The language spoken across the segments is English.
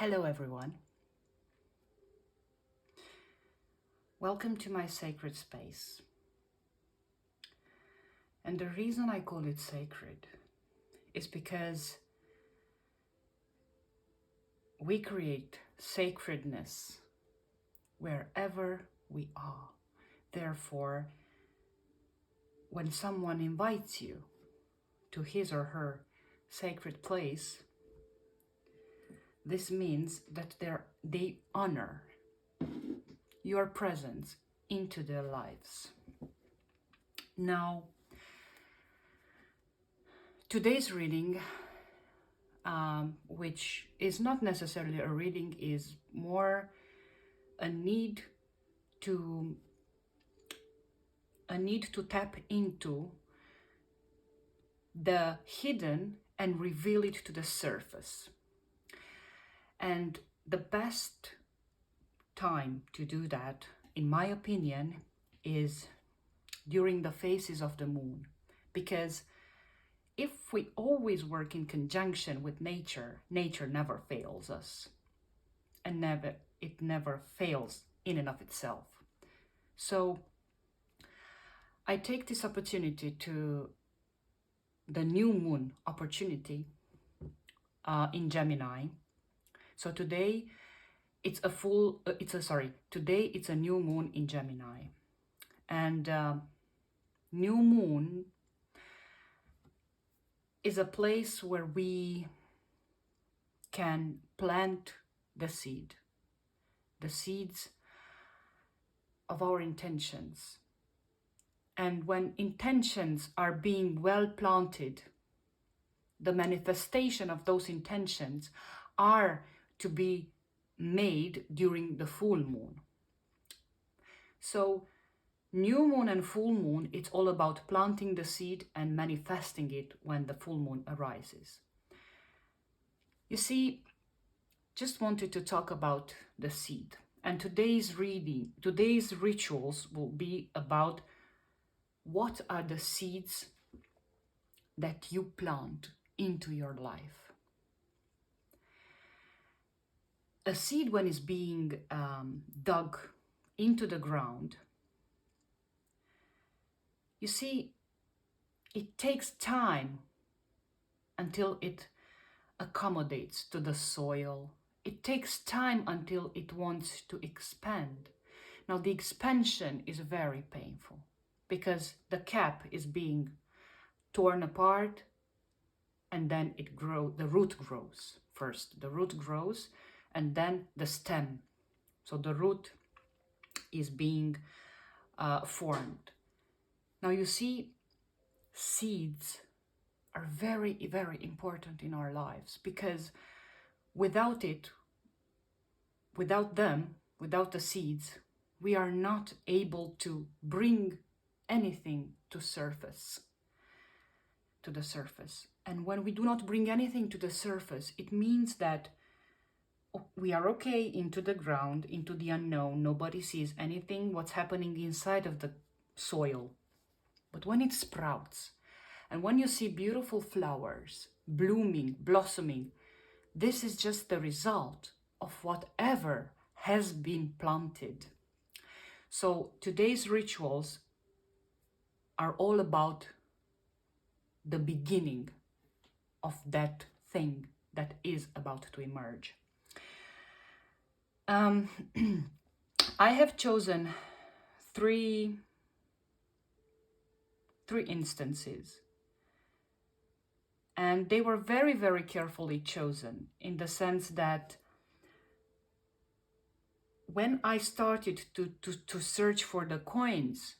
Hello everyone. Welcome to my sacred space. And the reason I call it sacred is because we create sacredness wherever we are. Therefore, when someone invites you to his or her sacred place, this means that they honor your presence into their lives. Now, today's reading, which is not necessarily a reading, is more a need to tap into the hidden and reveal it to the surface. And the best time to do that, in my opinion, is during the phases of the moon. Because if we always work in conjunction with nature, nature never fails us. And it never fails in and of itself. So I take this opportunity to the new moon opportunity in Gemini. So today it's today it's a new moon in Gemini. And new moon is a place where we can plant the seeds of our intentions. And when intentions are being well planted, the manifestation of those intentions are to be made during the full moon. So new moon and full moon, it's all about planting the seed and manifesting it when the full moon arises. You see, just wanted to talk about the seed. And today's rituals will be about what are the seeds that you plant into your life. A seed, when it's being dug into the ground, you see, it takes time until it accommodates to the soil. It takes time until it wants to expand. Now, the expansion is very painful because the cap is being torn apart, and then the root grows. First, the root grows, and then the stem. So the root is being formed. Now you see, seeds are very, very important in our lives, because without the seeds, we are not able to bring anything to the surface. And when we do not bring anything to the surface, it means that we are okay into the ground, into the unknown. Nobody sees anything, what's happening inside of the soil. But when it sprouts, and when you see beautiful flowers blooming, blossoming, this is just the result of whatever has been planted. So today's rituals are all about the beginning of that thing that is about to emerge. I have chosen three instances, and they were very, very carefully chosen, in the sense that when I started to search for the coins,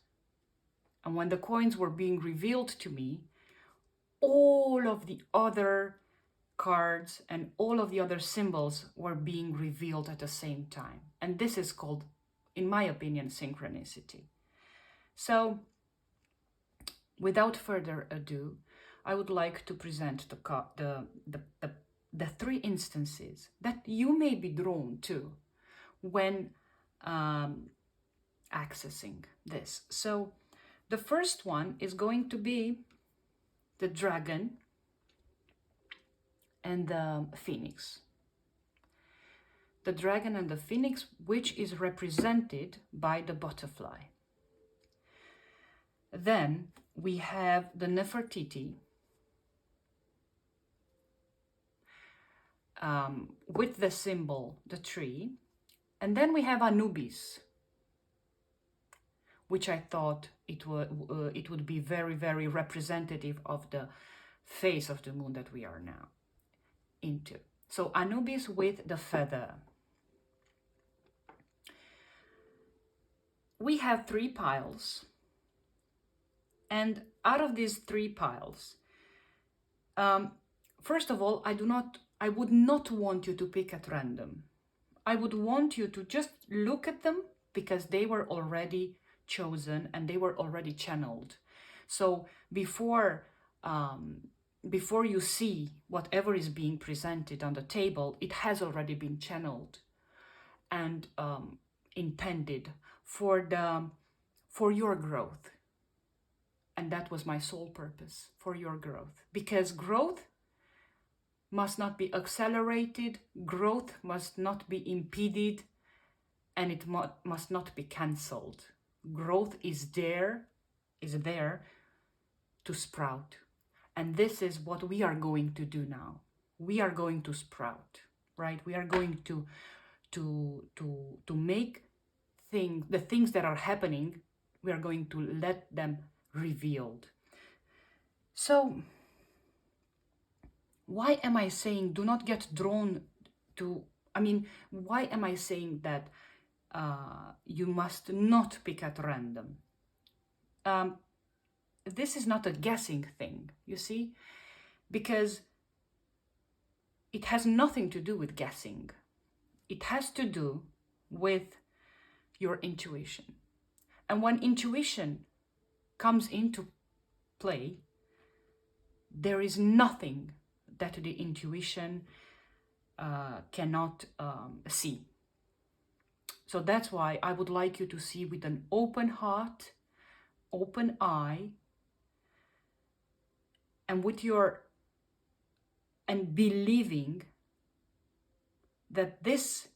and when the coins were being revealed to me, all of the other cards and all of the other symbols were being revealed at the same time. And this is called, in my opinion, synchronicity. So without further ado, I would like to present the three instances that you may be drawn to when accessing this. So the first one is going to be the dragon and the phoenix. the dragon and the phoenix, which is represented by the butterfly. Then we have the Nefertiti, with the symbol, the tree. And then we have Anubis, which I thought it would be very, very representative of the phase of the moon that we are now into. So Anubis with the feather. We have 3 piles. And out of these 3 piles, first of all, I would not want you to pick at random. I would want you to just look at them because they were already chosen and they were already channeled. So before you see whatever is being presented on the table, it has already been channeled and intended for your growth. And that was my sole purpose, for your growth. Because growth must not be accelerated, growth must not be impeded, and it must not be cancelled. Growth is there to sprout. And this is what we are going to do now. We are going to sprout, right? We are going to make the things that are happening, we are going to let them revealed. So why am I saying do not get drawn to, why am I saying that you must not pick at random? This is not a guessing thing, you see, because it has nothing to do with guessing. It has to do with your intuition. And when intuition comes into play, there is nothing that the intuition cannot see. So that's why I would like you to see with an open heart, open eye, and and believing that this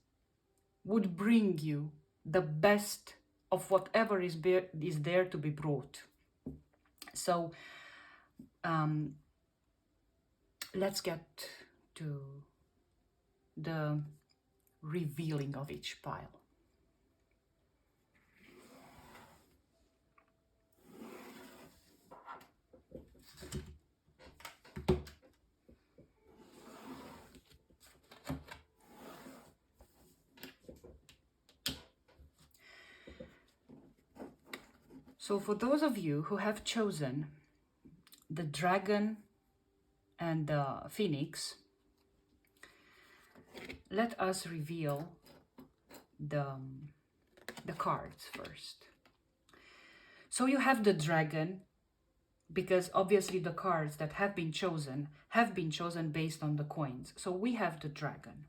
would bring you the best of whatever is there to be brought. So let's get to the revealing of each pile. So for those of you who have chosen the dragon and the phoenix, let us reveal the cards first. So you have the dragon, because obviously the cards that have been chosen based on the coins. So we have the dragon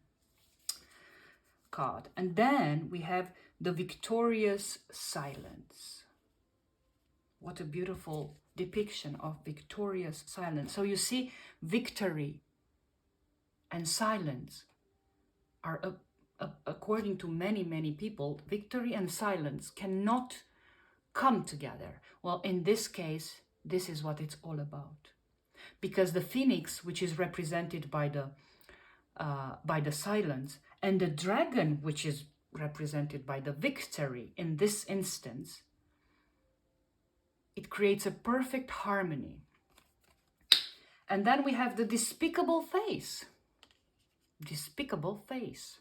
card. And then we have the victorious silence. What a beautiful depiction of victorious silence. So you see, victory and silence are, according to many, many people, victory and silence cannot come together. Well, in this case, this is what it's all about. Because the phoenix, which is represented by the silence, and the dragon, which is represented by the victory in this instance, it creates a perfect harmony. And then we have the despicable face. Despicable face.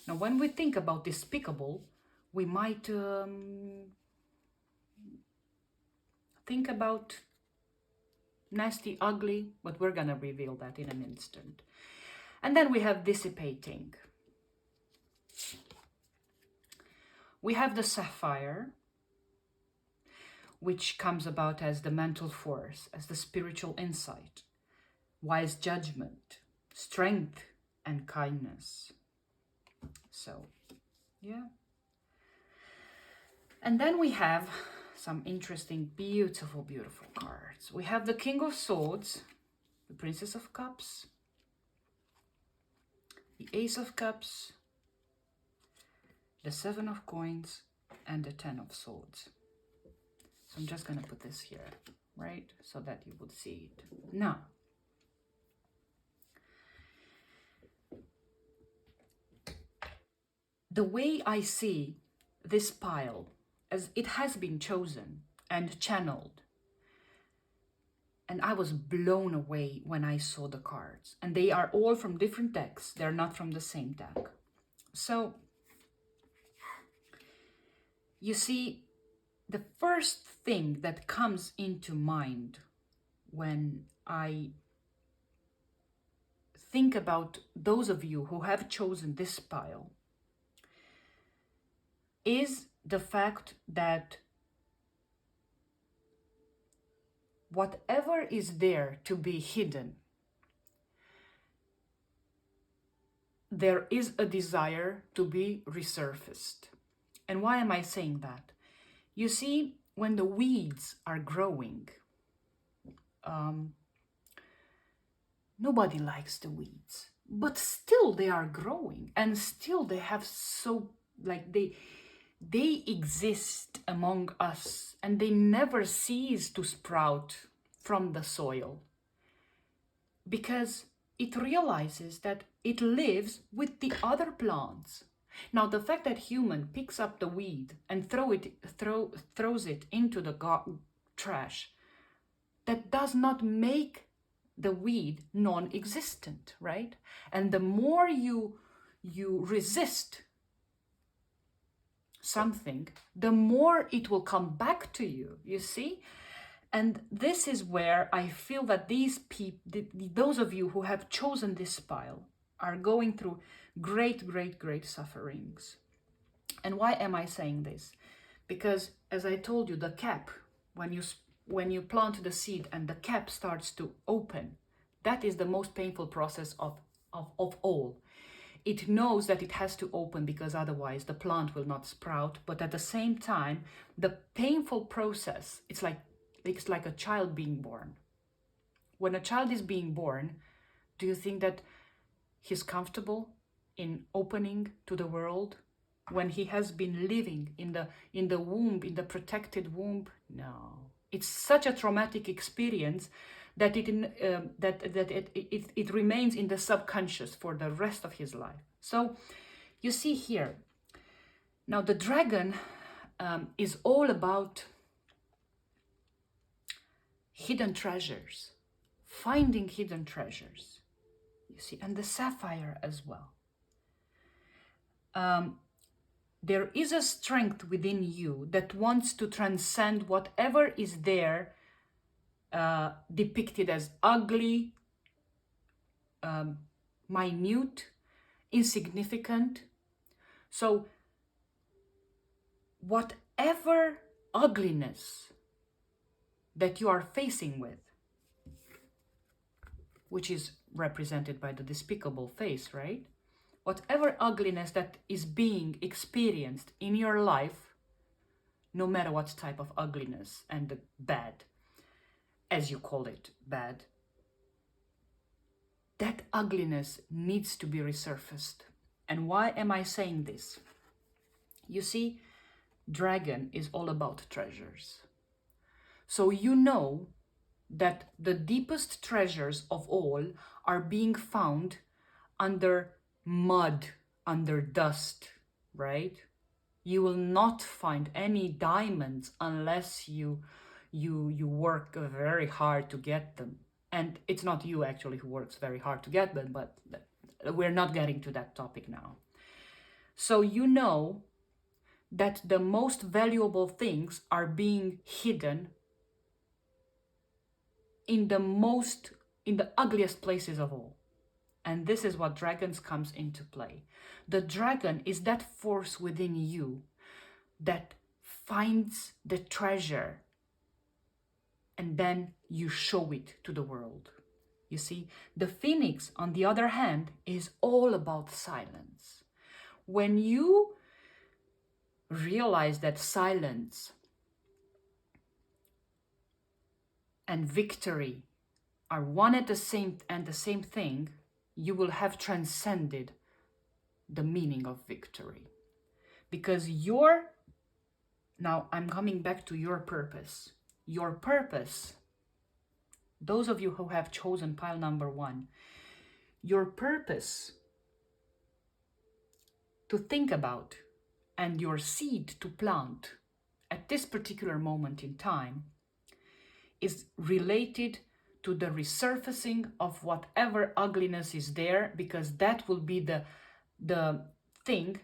Now, when we think about despicable, we might think about nasty, ugly, but we're gonna reveal that in an instant. And then we have dissipating. We have the sapphire, which comes about as the mental force, as the spiritual insight, wise judgment, strength, and kindness. So, yeah. And then we have some interesting, beautiful, beautiful cards. We have the King of Swords, the Princess of Cups, the Ace of Cups, the Seven of Coins, and the Ten of Swords. So I'm just going to put this here, right? So that you would see it. Now, the way I see this pile, as it has been chosen and channeled, and I was blown away when I saw the cards. And they are all from different decks. They're not from the same deck. So, you see, the first thing that comes into mind when I think about those of you who have chosen this pile is the fact that whatever is there to be hidden, there is a desire to be resurfaced. And why am I saying that? You see, when the weeds are growing, nobody likes the weeds, but still they are growing, and still they have they exist among us, and they never cease to sprout from the soil, because it realizes that it lives with the other plants. Now, the fact that human picks up the weed and throws it into the trash, that does not make the weed non-existent, right? And the more you resist something, the more it will come back to you, you see? And this is where I feel that these people, those of you who have chosen this pile, are going through great, great, great sufferings. And why am I saying this? Because, as I told you, the cap, when you plant the seed and the cap starts to open, that is the most painful process of all. It knows that it has to open because otherwise the plant will not sprout. But at the same time, the painful process, it's like a child being born. When a child is being born, do you think that he's comfortable in opening to the world when he has been living in the womb, in the protected womb? No. It's such a traumatic experience that it remains in the subconscious for the rest of his life. So you see here, now the dragon is all about hidden treasures, finding hidden treasures, you see, and the sapphire as well. There is a strength within you that wants to transcend whatever is there depicted as ugly, minute, insignificant. So whatever ugliness that you are facing with, which is represented by the despicable face, right? Whatever ugliness that is being experienced in your life, no matter what type of ugliness and the bad, as you call it, bad, that ugliness needs to be resurfaced. And why am I saying this? You see, dragon is all about treasures. So you know that the deepest treasures of all are being found under mud, under dust, right? You will not find any diamonds unless you work very hard to get them. And it's not you actually who works very hard to get them, but we're not getting to that topic now. So you know that the most valuable things are being hidden in the ugliest places of all. And this is what dragons comes into play. The dragon is that force within you that finds the treasure and then you show it to the world. You see, the phoenix, on the other hand, is all about silence. When you realize that silence and victory are one and the same thing, you will have transcended the meaning of victory. Because now I'm coming back to your purpose. Your purpose, those of you who have chosen pile number 1, your purpose to think about and your seed to plant at this particular moment in time is related to the resurfacing of whatever ugliness is there, because that will be the thing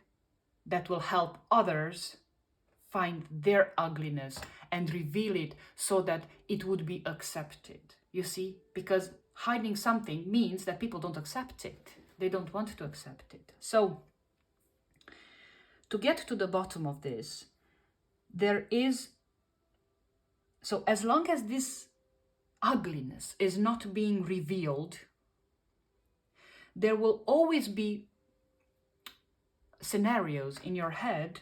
that will help others find their ugliness and reveal it so that it would be accepted. You see, because hiding something means that people don't accept it. They don't want to accept it. So to get to the bottom of this, so as long as this ugliness is not being revealed, there will always be scenarios in your head,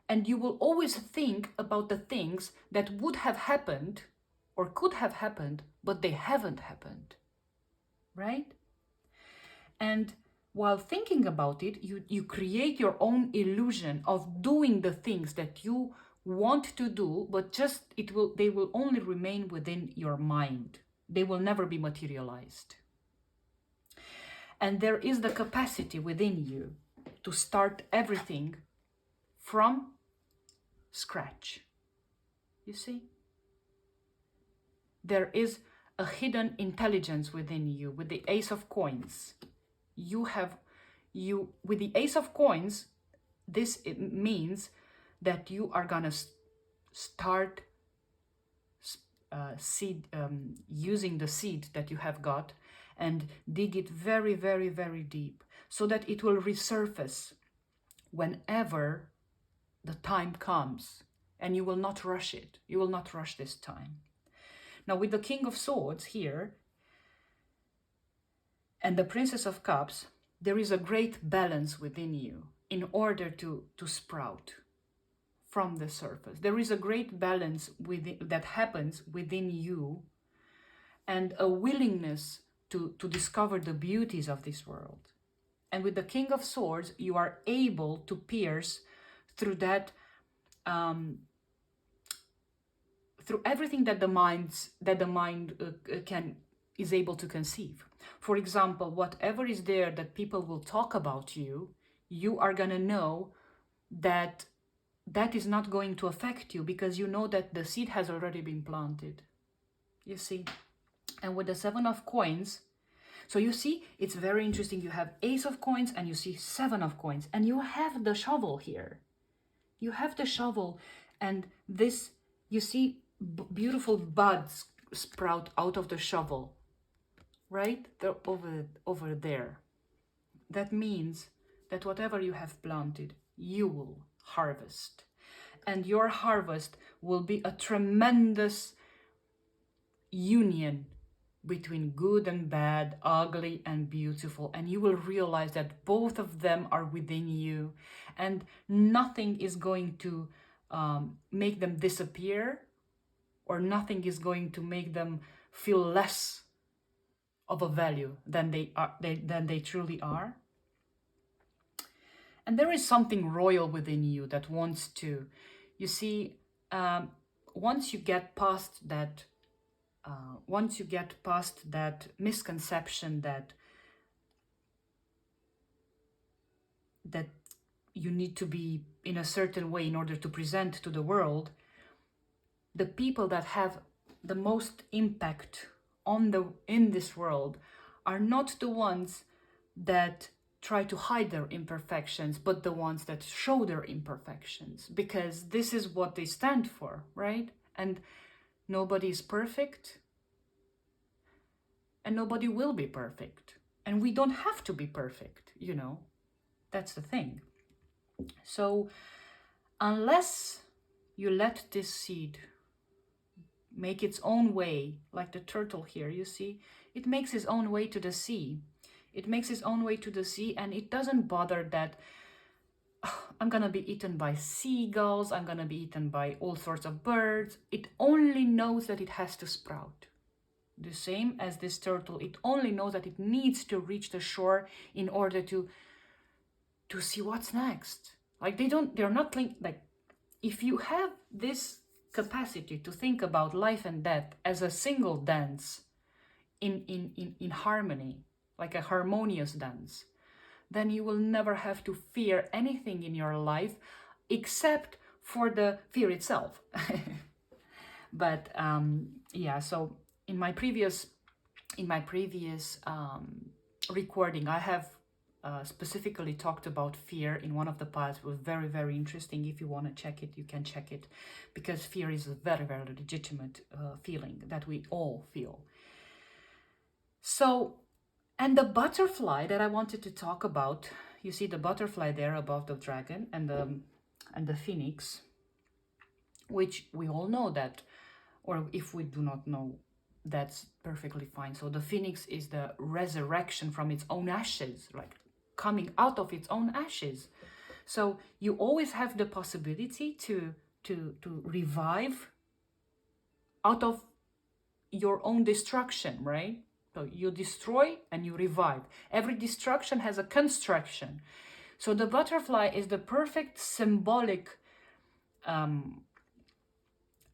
and you will always think about the things that would have happened or could have happened, but they haven't happened, right? And while thinking about it, you create your own illusion of doing the things that you want to do, but they will only remain within your mind. They will never be materialized. And there is the capacity within you to start everything from scratch. You see? There is a hidden intelligence within you with the Ace of Coins. With the Ace of Coins, it means that you are gonna start using the seed that you have got and dig it very, very, very deep so that it will resurface whenever the time comes, and you will not rush it. You will not rush this time. Now with the King of Swords here and the Princess of Cups, there is a great balance within you in order to sprout from the surface. There is a great balance that happens within you, and a willingness to discover the beauties of this world. And with the King of Swords, you are able to pierce through that, through everything that the mind is able to conceive. For example, whatever is there that people will talk about you, you are gonna know that is not going to affect you, because you know that the seed has already been planted. You see? And with the Seven of Coins, so you see, it's very interesting. You have Ace of Coins and you see Seven of Coins, and you have the shovel here. You have the shovel, and this, you see beautiful buds sprout out of the shovel, right? They're over there. That means that whatever you have planted, you will harvest. And your harvest will be a tremendous union between good and bad, ugly and beautiful. And you will realize that both of them are within you, and nothing is going to make them disappear, or nothing is going to make them feel less of a value than they truly are. And there is something royal within you that wants to, you see, once you get past that misconception that you need to be in a certain way in order to present to the world, the people that have the most impact in this world are not the ones that try to hide their imperfections, but the ones that show their imperfections, because this is what they stand for, right? And nobody is perfect, and nobody will be perfect, and we don't have to be perfect, you know. That's the thing. So unless you let this seed make its own way, like the turtle here, you see, it makes its own way to the sea. It makes its own way to the sea, and it doesn't bother that I'm gonna be eaten by seagulls, I'm gonna be eaten by all sorts of birds. It only knows that it has to sprout. The same as this turtle, it only knows that it needs to reach the shore in order to to see what's next. Like they're not like, if you have this capacity to think about life and death as a single dance in harmony, like a harmonious dance, then you will never have to fear anything in your life except for the fear itself. But yeah, so in my previous recording, I have specifically talked about fear in one of the parts. It was very, very interesting. If you want to check it, you can check it, because fear is a very, very legitimate feeling that we all feel. So, and the butterfly that I wanted to talk about, you see the butterfly there above the dragon, and the phoenix, which we all know that, or if we do not know, that's perfectly fine. So the phoenix is the resurrection from its own ashes, like coming out of its own ashes. So you always have the possibility to revive out of your own destruction, right? So you destroy and you revive. Every destruction has a construction. So the butterfly is the perfect symbolic,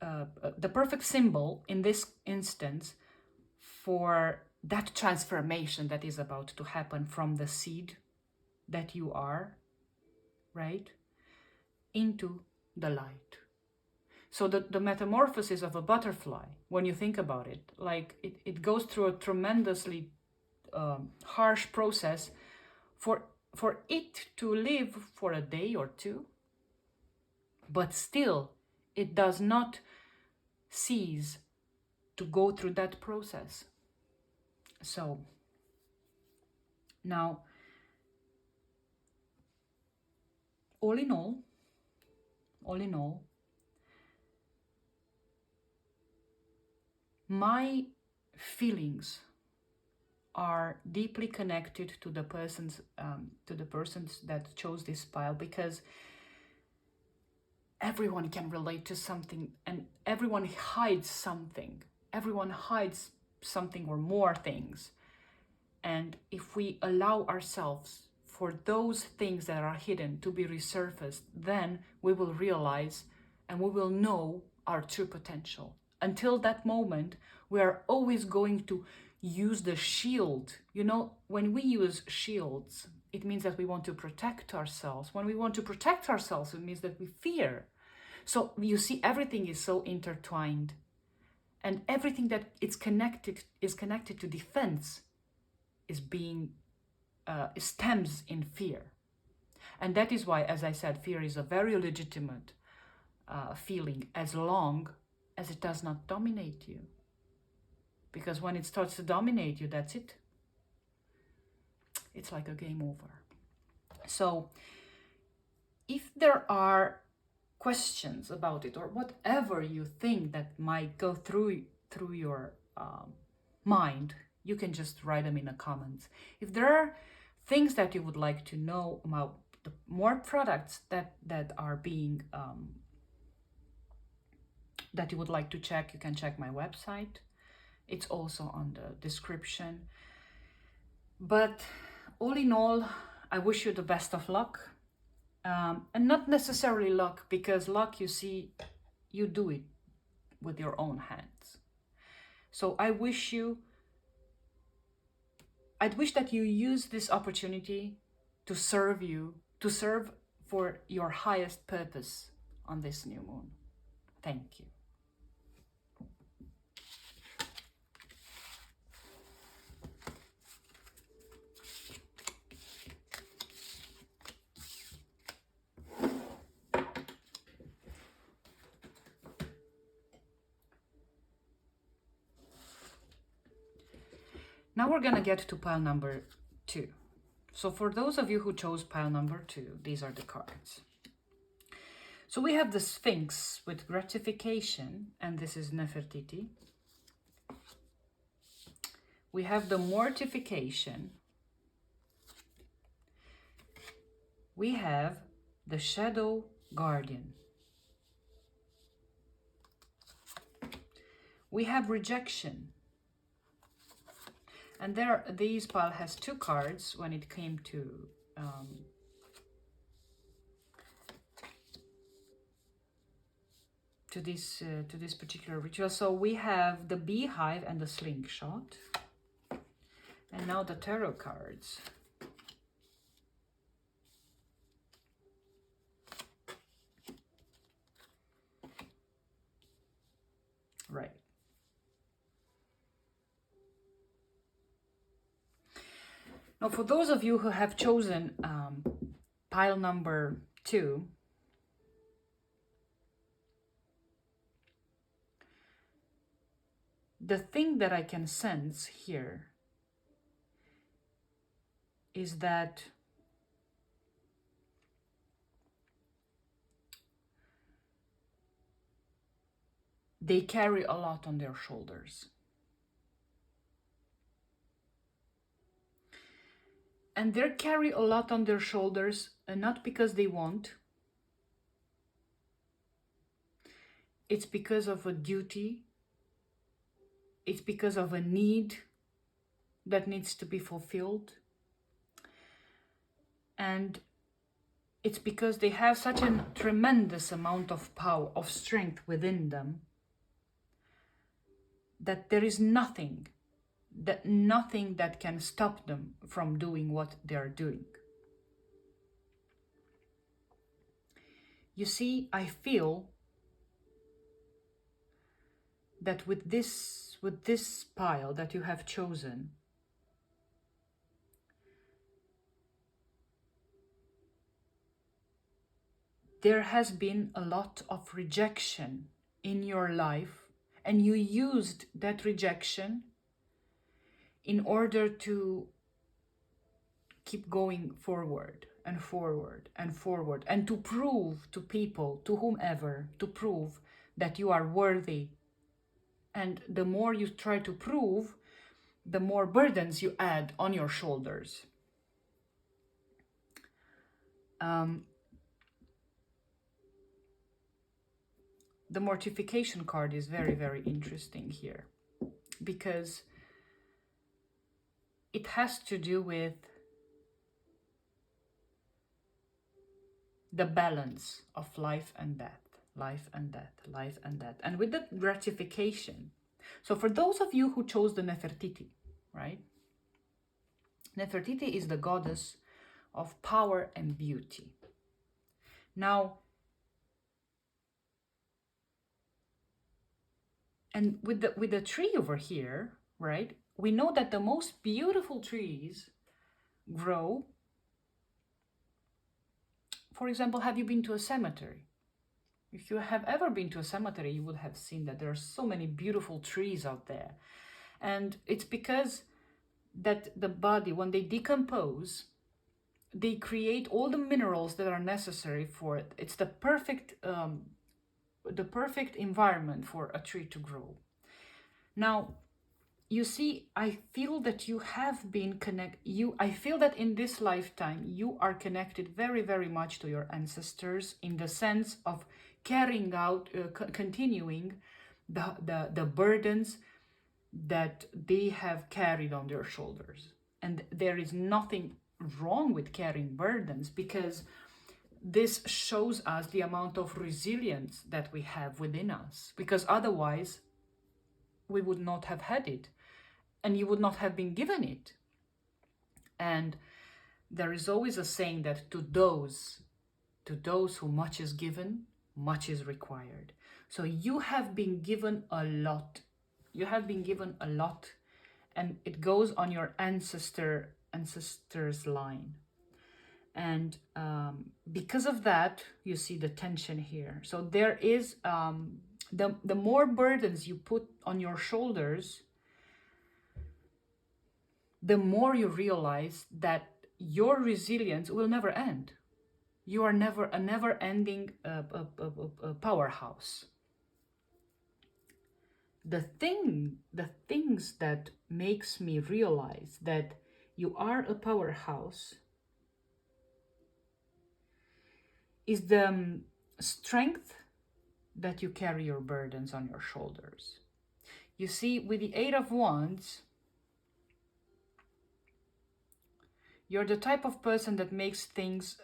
the perfect symbol in this instance for that transformation that is about to happen from the seed that you are, right, into the light. So the metamorphosis of a butterfly, when you think about it, like it goes through a tremendously harsh process for it to live for a day or two, but still it does not cease to go through that process. So now, all in all, my feelings are deeply connected to the persons that chose this pile, because everyone can relate to something, and everyone hides something. Everyone hides something or more things. And if we allow ourselves for those things that are hidden to be resurfaced, then we will realize and we will know our true potential. Until that moment, we are always going to use the shield. You know, when we use shields, it means that we want to protect ourselves. When we want to protect ourselves, it means that we fear. So you see, everything is so intertwined, and everything that is connected to defense is being stems in fear. And that is why, as I said, fear is a very legitimate feeling, as long as it does not dominate you. Because when it starts to dominate you, that's it. It's like a game over. So if there are questions about it, or whatever you think that might go through your mind, you can just write them in the comments. If there are things that you would like to know about the more products that are being that you would like to check, you can check my website. It's also on the description. But all in all, I wish you the best of luck. And not necessarily luck, because luck, you see, you do it with your own hands. So I'd wish that you use this opportunity to serve for your highest purpose on this new moon. Thank you. Now we're gonna get to pile number 2. So for those of you who chose pile number 2, these are the cards. So we have the Sphinx with gratification, and this is Nefertiti. We have the mortification. We have the Shadow Guardian. We have rejection. And these pile has 2 cards when it came to to this particular ritual. So we have the beehive and the slingshot, and now the tarot cards. Right. Now, for those of you who have chosen pile number 2, the thing that I can sense here is that they carry a lot on their shoulders. And they carry a lot on their shoulders, and not because they want. It's because of a duty. It's because of a need that needs to be fulfilled. And it's because they have such a tremendous amount of power, of strength within them, that there is nothing that can stop them from doing what they are doing. You see, I feel that with this pile that you have chosen, there has been a lot of rejection in your life, and you used that rejection in order to keep going forward and forward and forward, and to prove to people, to whomever, to prove that you are worthy. And the more you try to prove, the more burdens you add on your shoulders. The mortification card is very, very interesting here, because it has to do with the balance of life and death, life and death, life and death, and with the gratification. So for those of you who chose the Nefertiti, right? Nefertiti is the goddess of power and beauty. Now, and with the tree over here, right? We know that the most beautiful trees grow. For example, have you been to a cemetery? If you have ever been to a cemetery, you would have seen that there are so many beautiful trees out there. And it's because that the body, when they decompose, they create all the minerals that are necessary for it. It's the perfect environment for a tree to grow. Now, you see, I feel that you have been I feel that in this lifetime, you are connected very, very much to your ancestors, in the sense of carrying out, continuing the burdens that they have carried on their shoulders. And there is nothing wrong with carrying burdens, because this shows us the amount of resilience that we have within us, because otherwise we would not have had it, and you would not have been given it. And there is always a saying that to those who much is given, much is required. So you have been given a lot. You have been given a lot, and it goes on your ancestor's line. And because of that, you see the tension here. So there is the more burdens you put on your shoulders, the more you realize that your resilience will never end. You are a never-ending powerhouse. The things that makes me realize that you are a powerhouse is the strength that you carry your burdens on your shoulders. You see, with the Eight of Wands, you're the type of person that makes things,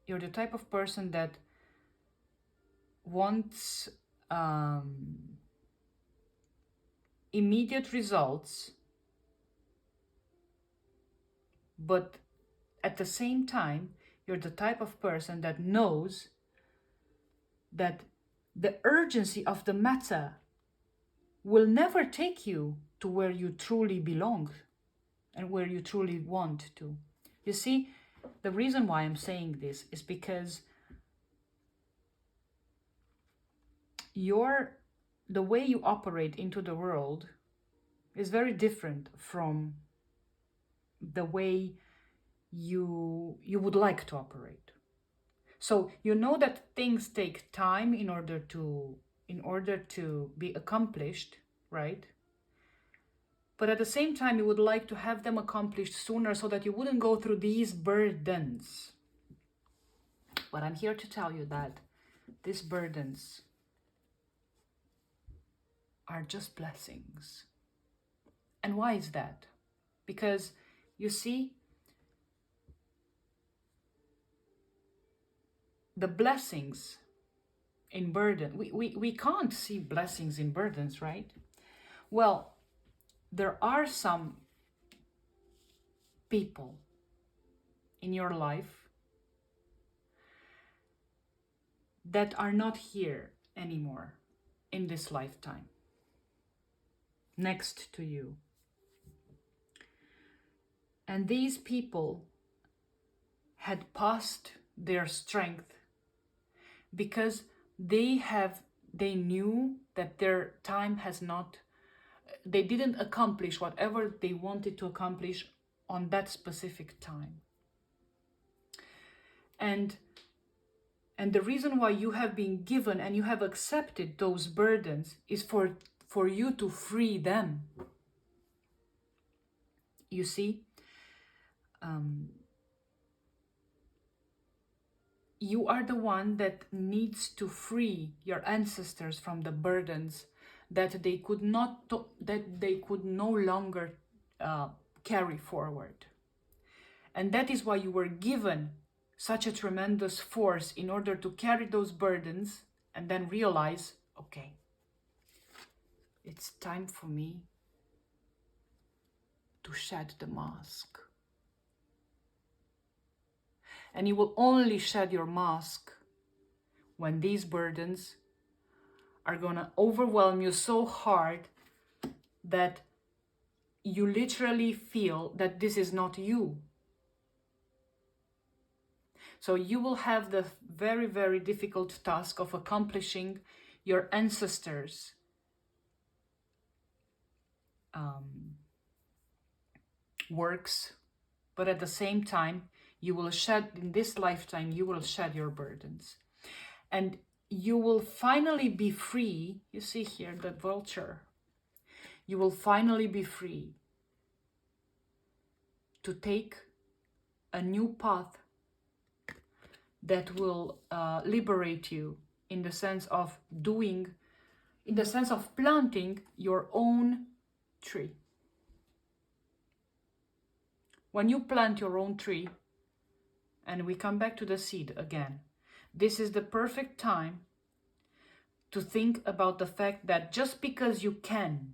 you're the type of person that wants immediate results, but at the same time, you're the type of person that knows that the urgency of the matter will never take you to where you truly belong and where you truly want to. You see, the reason why I'm saying this is because the way you operate into the world is very different from the way you would like to operate. So you know that things take time in order to be accomplished, right? But at the same time, you would like to have them accomplished sooner so that you wouldn't go through these burdens. But I'm here to tell you that these burdens are just blessings. And why is that? Because you see, the blessings in burden, we can't see blessings in burdens, right? Well, there are some people in your life that are not here anymore in this lifetime, next to you. And these people had passed their strength because they knew that their time has not, they didn't accomplish whatever they wanted to accomplish on that specific time. And the reason why you have been given and you have accepted those burdens is for you to free them. You see, you are the one that needs to free your ancestors from the burdens that they could no longer carry forward. And that is why you were given such a tremendous force in order to carry those burdens and then realize, okay, it's time for me to shed the mask. And you will only shed your mask when these burdens are gonna overwhelm you so hard that you literally feel that this is not you. So you will have the very, very difficult task of accomplishing your ancestors' works, but at the same time, you will shed, in this lifetime, you will shed your burdens. And you will finally be free. You see here the vulture. You will finally be free to take a new path that will liberate you in the sense of planting your own tree. When you plant your own tree, and we come back to the seed again, this is the perfect time to think about the fact that just because you can,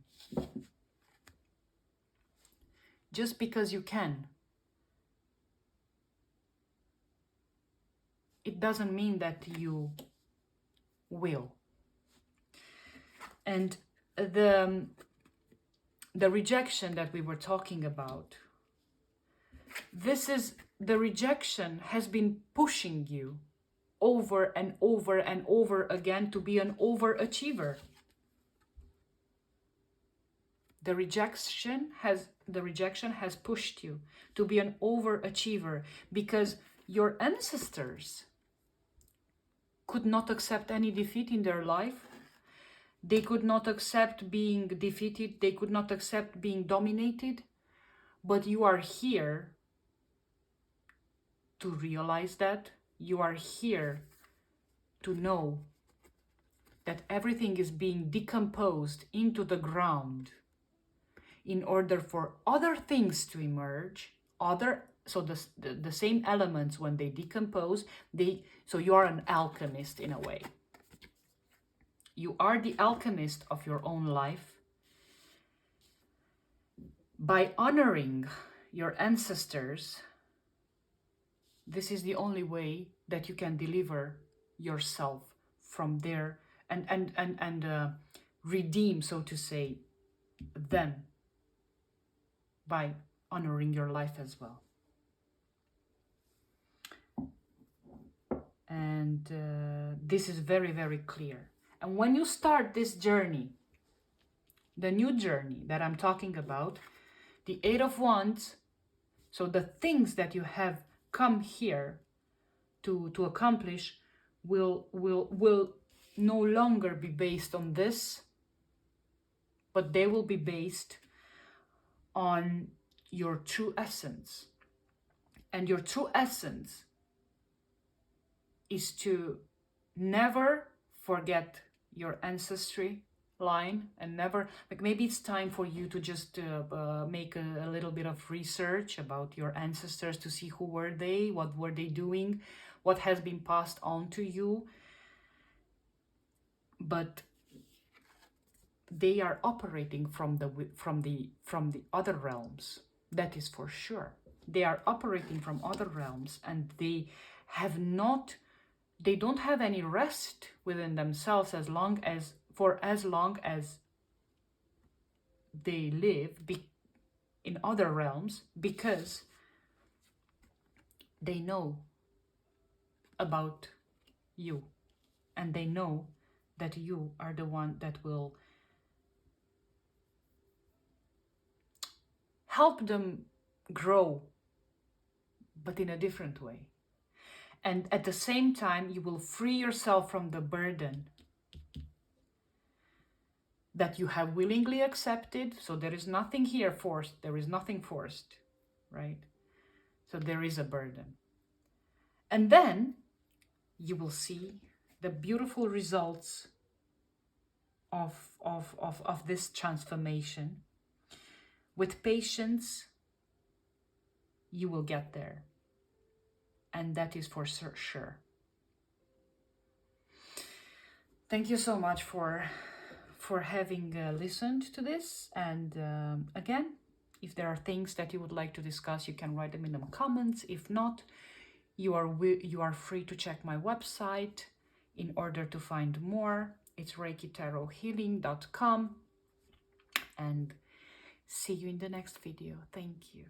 it doesn't mean that you will. And the rejection that we were talking about, the rejection has been pushing you over and over and over again to be an overachiever. The rejection has pushed you to be an overachiever because your ancestors could not accept any defeat in their life. They could not accept being defeated. They could not accept being dominated. But you are here to realize that. You are here to know that everything is being decomposed into the ground in order for other things to emerge. So the same elements, when they decompose, so you are an alchemist in a way. You are the alchemist of your own life. By honoring your ancestors, this is the only way that you can deliver yourself from there and redeem, so to say, them by honoring your life as well. And this is very, very clear. And when you start this journey, the new journey that I'm talking about, the Eight of Wands, so the things that you have come here to accomplish will no longer be based on this, but they will be based on your true essence. And your true essence is to never forget your ancestry line, and never, like, maybe it's time for you to just make a little bit of research about your ancestors to see who were they, what were they doing, what has been passed on to you. But they are operating from the other realms, that is for sure. They are operating from other realms, and they don't have any rest within themselves as long as they live in other realms, because they know about you, and they know that you are the one that will help them grow, but in a different way. And at the same time, you will free yourself from the burden that you have willingly accepted. So there is nothing here forced. There is nothing forced, right? So there is a burden. And then you will see the beautiful results of this transformation. With patience, you will get there. And that is for sure. Thank you so much for having listened to this. And again, if there are things that you would like to discuss, you can write them in the comments. If not, you are free to check my website in order to find more. It's reikitarothealing.com. And see you in the next video. Thank you.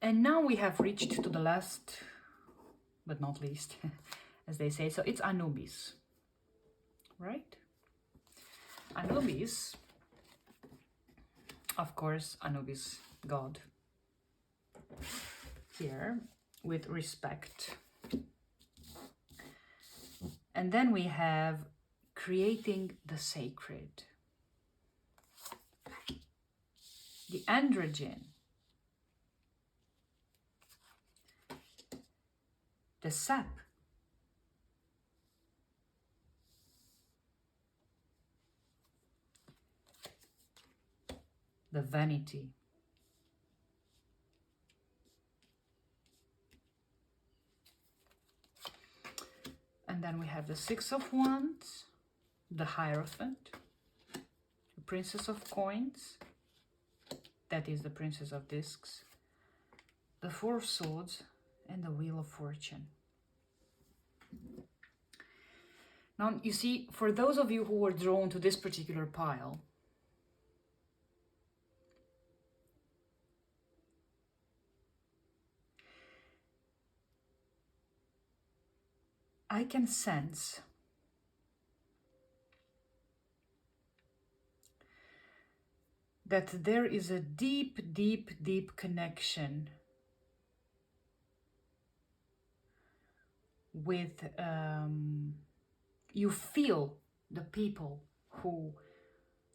And now we have reached to the last, but not least, as they say. So it's Anubis, right? Anubis, of course, Anubis, God, here, with respect. And then we have creating the sacred. The androgen. The sap. The vanity. And then we have the Six of Wands, the Hierophant, the Princess of Coins, that is the Princess of Discs, the Four of Swords, and the Wheel of Fortune. Now, you see, for those of you who were drawn to this particular pile, I can sense that there is a deep, deep, deep connection with, you feel the people who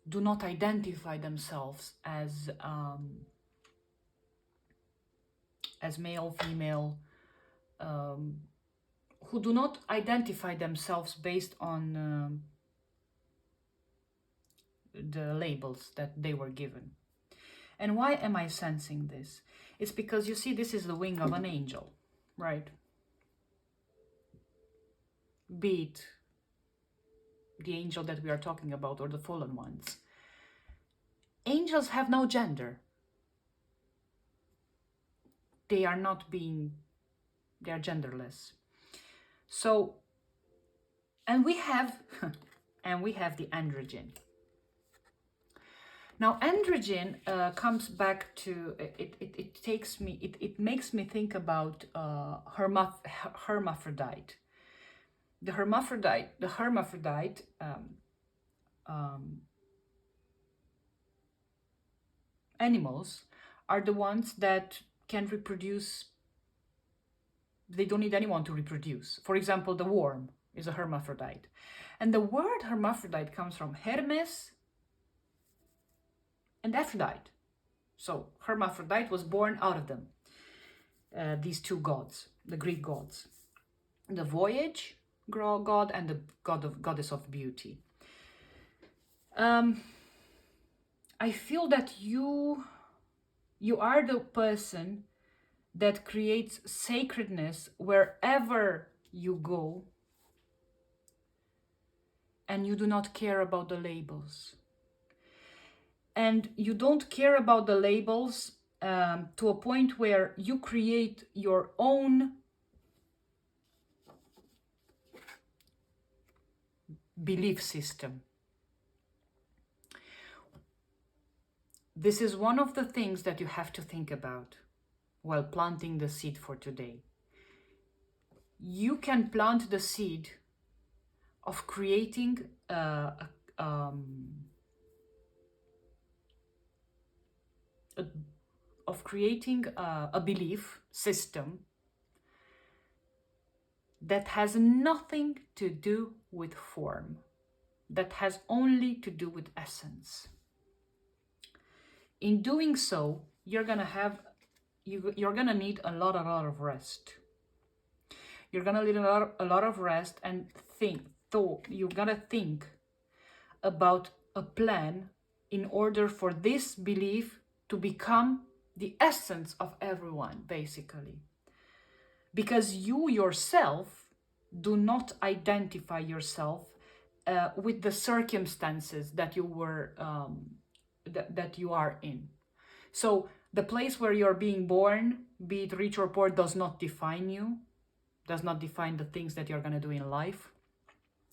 do not identify themselves as male, female, who do not identify themselves based on the labels that they were given. And why am I sensing this? It's because, you see, this is the wing of an angel, right? Be it the angel that we are talking about or the fallen ones. Angels have no gender. They are genderless. So, and we have the androgen. Now, androgen comes back to it makes me think about hermaphrodite. The hermaphrodite animals are the ones that can reproduce. They don't need anyone to reproduce. For example, the worm is a hermaphrodite. And the word hermaphrodite comes from Hermes and Aphrodite. So hermaphrodite was born out of them, these two gods, the Greek gods. The voyage god and the goddess of beauty. I feel that you are the person that creates sacredness wherever you go, and you do not care about the labels. And you don't care about the labels to a point where you create your own belief system. This is one of the things that you have to think about while planting the seed for today. You can plant the seed of creating a belief system that has nothing to do with form, that has only to do with essence. In doing so, you're gonna need a lot of rest. You're gonna need a lot of rest and you gotta think about a plan in order for this belief to become the essence of everyone, basically. Because you yourself do not identify yourself with the circumstances that you were that you are in. So the place where you're being born, be it rich or poor, does not define you, does not define the things that you're going to do in life.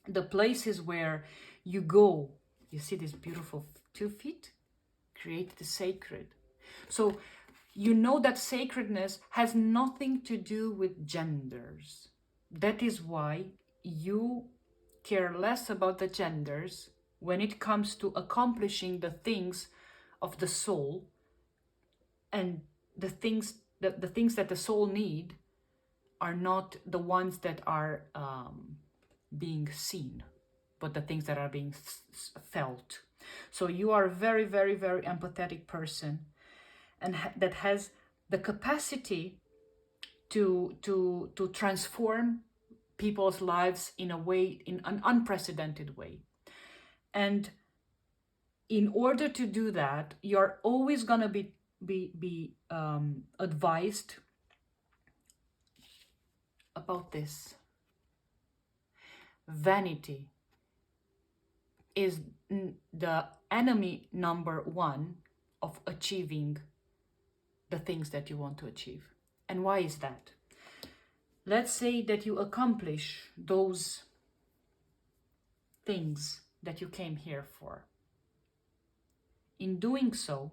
The places where you go, you see these beautiful 2 feet, create the sacred. So you know that sacredness has nothing to do with genders. That is why you care less about the genders when it comes to accomplishing the things of the soul, and the things that the soul need are not the ones that are being seen, but the things that are being felt. So you are a very, very, very empathetic person, and that has the capacity to transform people's lives in an unprecedented way. And in order to do that, you're always gonna be advised about this. Vanity is the enemy number one of achieving the things that you want to achieve. And why is that? Let's say that you accomplish those things that you came here for. In doing so,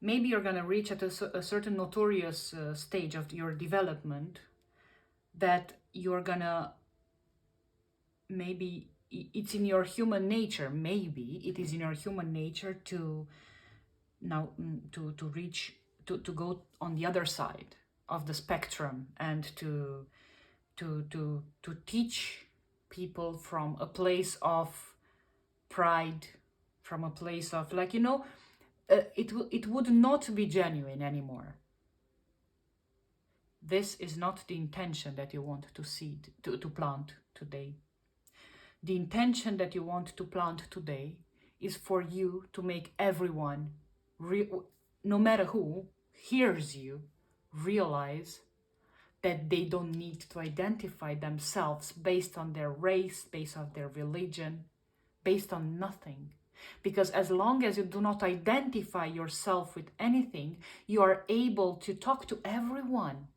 maybe you're going to reach at a certain notorious stage of your development that you're going to, maybe it's in your human nature, maybe it is in your human nature to now to reach, to go on the other side of the spectrum and to teach people from a place of pride, from a place of it would not be genuine anymore. This is not the intention that you want to plant today. The intention that you want to plant today is for you to make everyone, no matter who hears you, realize that they don't need to identify themselves based on their race, based on their religion, based on nothing. Because as long as you do not identify yourself with anything, you are able to talk to everyone.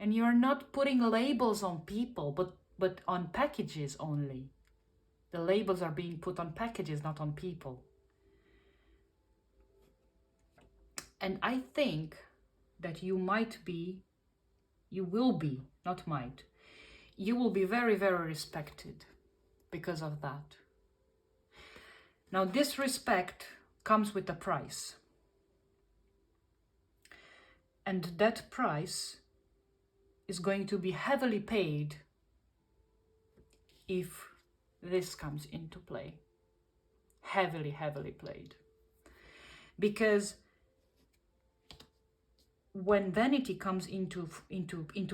And you're not putting labels on people, but on packages only. The labels are being put on packages, not on people. And I think that you will be, not might, you will be very, very respected because of that. Now, this respect comes with a price. And that price is going to be heavily paid if this comes into play. Heavily, heavily played. Because when vanity comes into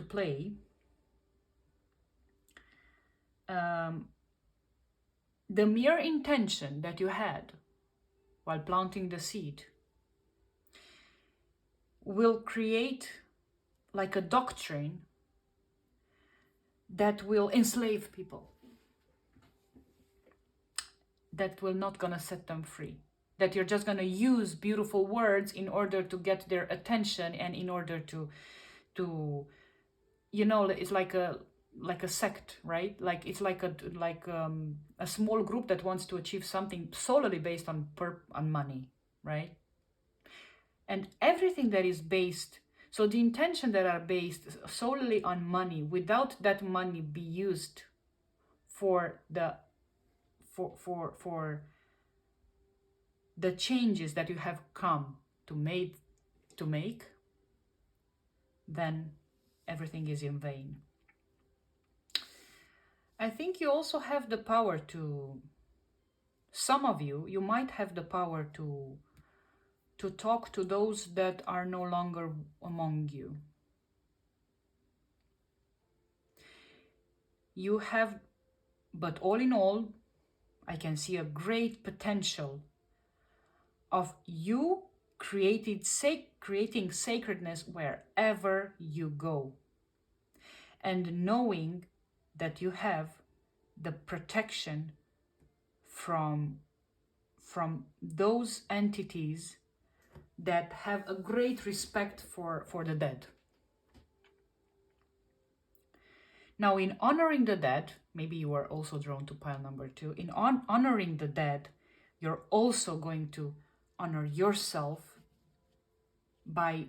play, the mere intention that you had while planting the seed will create like a doctrine that will enslave people, that will not gonna set them free, that you're just gonna use beautiful words in order to get their attention and in order to you know, it's like a sect, right? Like it's like a small group that wants to achieve something solely based on money, right? And everything that is based, so the intention that are based solely on money, without that money be used for the changes that you have come to make, then everything is in vain. I think you also have the power to, some of you might have the power to talk to those that are no longer among you. You have, but all in all, I can see a great potential of you creating sacredness wherever you go. And knowing that you have the protection from those entities that have a great respect for the dead. Now, in honoring the dead, maybe you are also drawn to pile number 2. In honoring the dead, you're also going to honor yourself by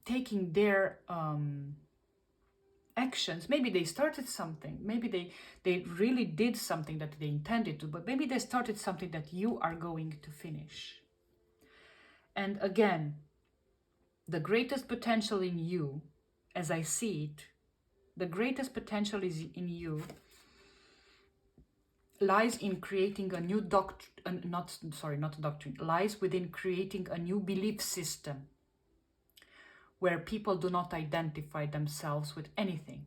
taking their actions. Maybe they started something. Maybe they really did something that they intended to, but maybe they started something that you are going to finish. And again, the greatest potential in you, as I see it, the greatest potential is in you lies in creating a new lies within creating a new belief system where people do not identify themselves with anything.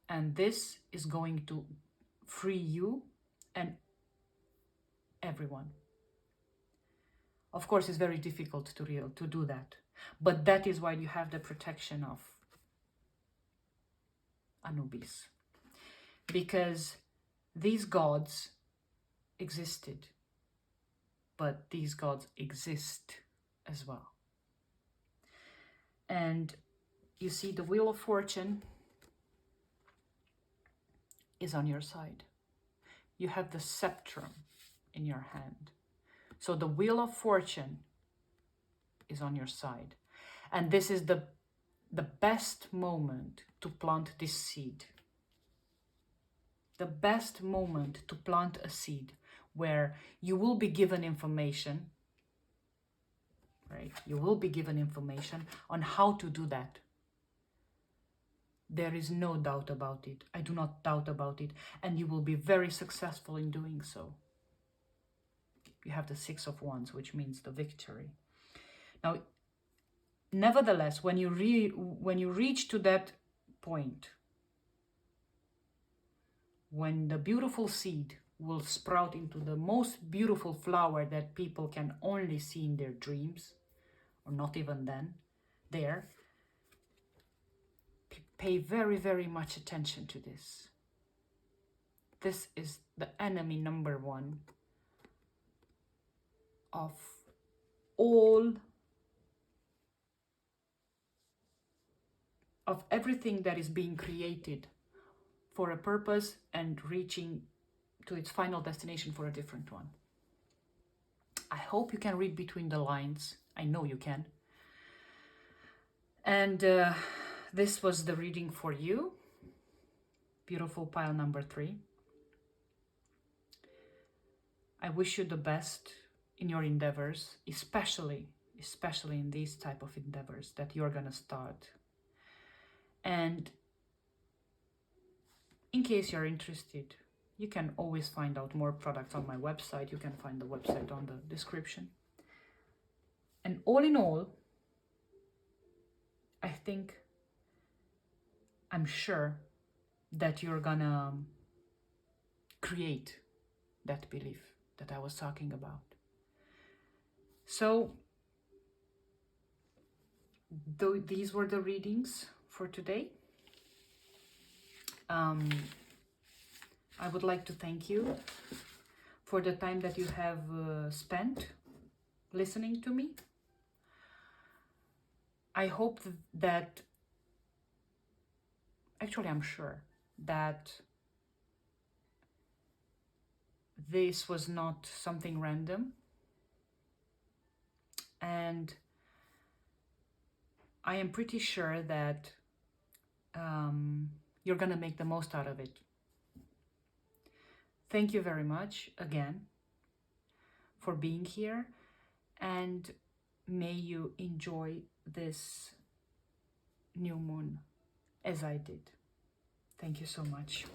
And this is going to free you and everyone. Of course, it's very difficult to do that. But that is why you have the protection of Anubis. Because these gods existed, but these gods exist as well. And you see, the Wheel of Fortune is on your side. You have the scepter in your hand. So the Wheel of Fortune is on your side. And this is the best moment to plant this seed. The best moment to plant a seed where you will be given information, right? You will be given information on how to do that. There is no doubt about it. I do not doubt about it. And you will be very successful in doing so. You have the 6 of Wands, which means the victory. Now, nevertheless, when you reach to that point, when the beautiful seed will sprout into the most beautiful flower that people can only see in their dreams, or not even then, there, pay very, very much attention to this. This is the enemy number one of all, of everything that is being created for a purpose and reaching to its final destination for a different one. I hope you can read between the lines. I know you can. And this was the reading for you. Beautiful pile number 3. I wish you the best in your endeavors, especially in these type of endeavors that you're gonna start. And in case you're interested, you can always find out more products on my website. You can find the website on the description. And all in all, I'm sure that you're gonna create that belief that I was talking about. So these were the readings for today. I would like to thank you for the time that you have spent listening to me. I hope that, actually I'm sure that this was not something random, and I am pretty sure that you're gonna make the most out of it. Thank you very much again for being here, and may you enjoy this new moon as I did. Thank you so much.